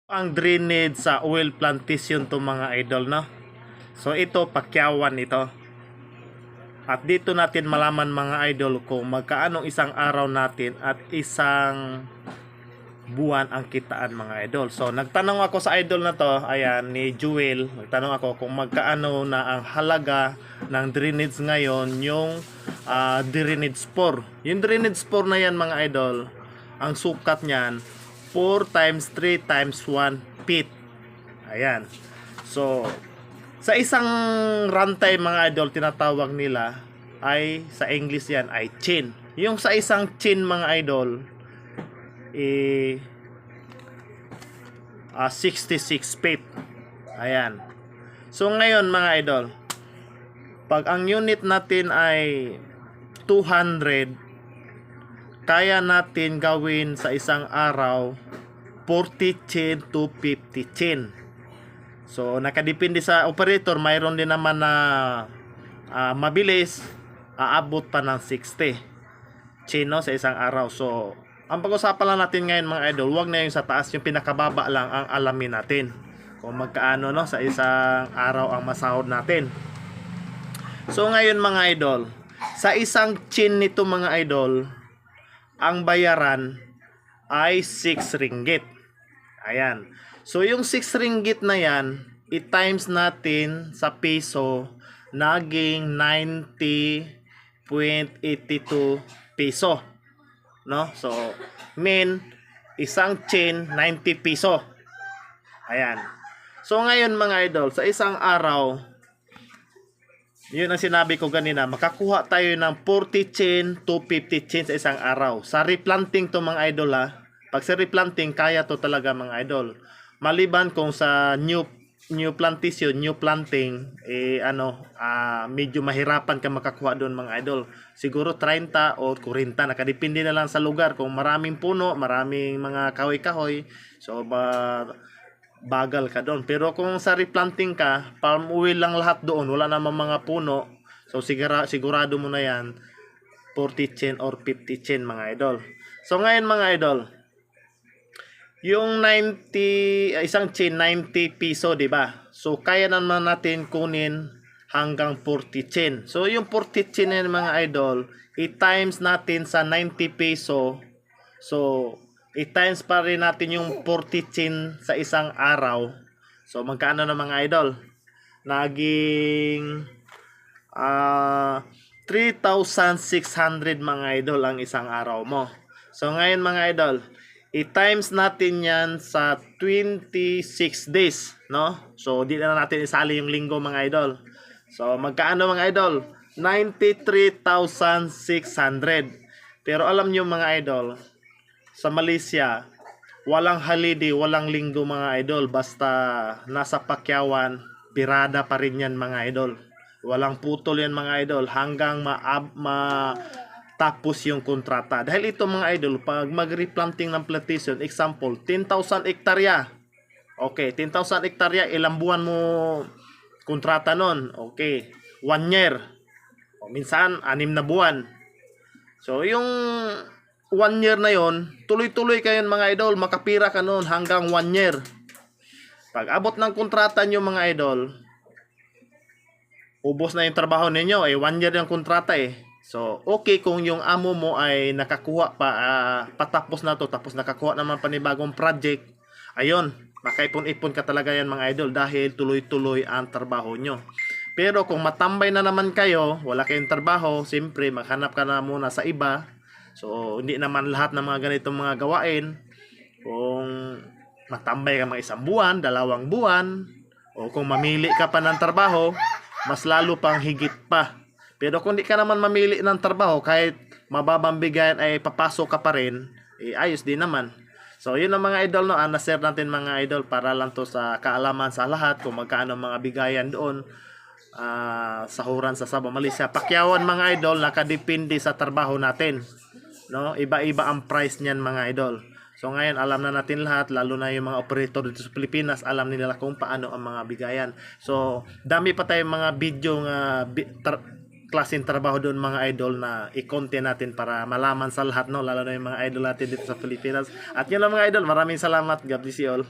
Ang drainage sa oil plantation to mga idol, no? So ito pakyawan ito. At dito natin malaman mga idol kung magkaanong isang araw natin at isang buwan ang kitaan mga idol. So nagtanong ako sa idol na to, ayan, ni Jewel. Nagtanong ako kung magkaano na ang halaga ng drainage ngayon, yung drainage 4. Yung drainage 4 na yan mga idol, ang sukat niyan 4 times 3 times 1 feet. Ayan. So sa isang runtime mga idol, tinatawag nila ay sa English yan ay chin. Yung sa isang chin mga idol 66 feet. Ayan. So ngayon mga idol, pag ang unit natin ay 200, kaya natin gawin sa isang araw 40 chin to 50 chin. So nakadepende sa operator, mayroon din naman na mabilis, aabot pa ng 60 chin, no, sa isang araw. So ang pag-usapan lang natin ngayon mga idol, wag na yung sa taas, yung pinakababa lang ang alamin natin kung magkaano, no, sa isang araw ang masahod natin. So ngayon mga idol, sa isang chin nito mga idol, ang bayaran ay 6 ringgit. Ayan. So yung 6 ringgit na yan, i-times natin sa piso, naging 90.82 piso. No? So, isang chin, 90 piso. Ayan. So ngayon mga idol, sa isang araw, yun ang sinabi ko kanina, makakuha tayo ng 40 chin to 50 chin sa isang araw. Sa replanting to mga idol ha. Pag sa replanting, kaya to talaga mga idol. Maliban kung sa new plantation, new planting, medyo mahirapan ka makakuha doon mga idol. Siguro 30 o 40, nakadepende na lang sa lugar. Kung maraming puno, maraming mga kahoy-kahoy, so bagal ka doon. Pero kung sa replanting ka, palm oil lang lahat doon, wala namang mga puno, so sigurado mo na yan 40 chen or 50 chen mga idol. So ngayon mga idol, yung isang chen 90 piso, di ba? So kaya naman natin kunin hanggang 40 chen. So yung 40 chen na mga idol, i-times natin sa 90 peso. So i-times pa rin natin yung 40 chen sa isang araw. So magkano na mga idol? Naging 3,600 mga idol ang isang araw mo. So ngayon mga idol, i-times natin yan sa 26 days, no? So di na natin isali yung linggo mga idol. So magkaano mga idol? 93,600. Pero alam nyo mga idol, sa Malaysia, walang holiday, walang linggo mga idol. Basta nasa pakyawan, birada pa rin yan mga idol. Walang putol yan mga idol hanggang tapos yung kontrata. Dahil ito mga idol, pag mag-replanting ng plantation, example, 10,000 hektarya. Okay, 10,000 hektarya, ilang buwan mo kontrata nun? Okay, 1 year. O, minsan, 6 na buwan. So, yung 1 year na yon, tuloy-tuloy kayo mga idol, makapira ka nun hanggang 1 year. Pag abot ng kontrata nyo mga idol, ubos na yung trabaho ninyo, 1 year yung kontrata So, okay kung yung amo mo ay nakakuha pa, patapos na to, tapos nakakuha naman panibagong project, ayun, makaipon-ipon ka talaga yan mga idol dahil tuloy-tuloy ang trabaho nyo. Pero kung matambay na naman kayo, wala kayong trabaho, siyempre maghanap ka na muna sa iba. So, hindi naman lahat ng mga ganitong mga gawain. Kung matambay ka mga 1 buwan, 2 buwan, o kung mamili ka pa ng trabaho, mas lalo pang higit pa. Pero kung di ka naman mamili ng trabaho, kahit mababang bigayan ay papasok ka pa rin, ayos din naman. So yun ang mga idol, no, na-share natin mga idol para lang to sa kaalaman sa lahat kung magkano mga bigayan doon, sahuran sa Sabah, Malaysia. Pakyawan mga idol, nakadepende sa trabaho natin, no? Iba-iba ang price niyan mga idol. So ngayon alam na natin lahat, lalo na yung mga operator dito sa Pilipinas, alam nila kung paano ang mga bigayan. So dami pa tayong mga video nga klaseng trabaho doon mga idol na i-content natin para malaman sa lahat, no, lalo na yung mga idol natin dito sa Pilipinas. At yun lang mga idol, maraming salamat. God bless you all.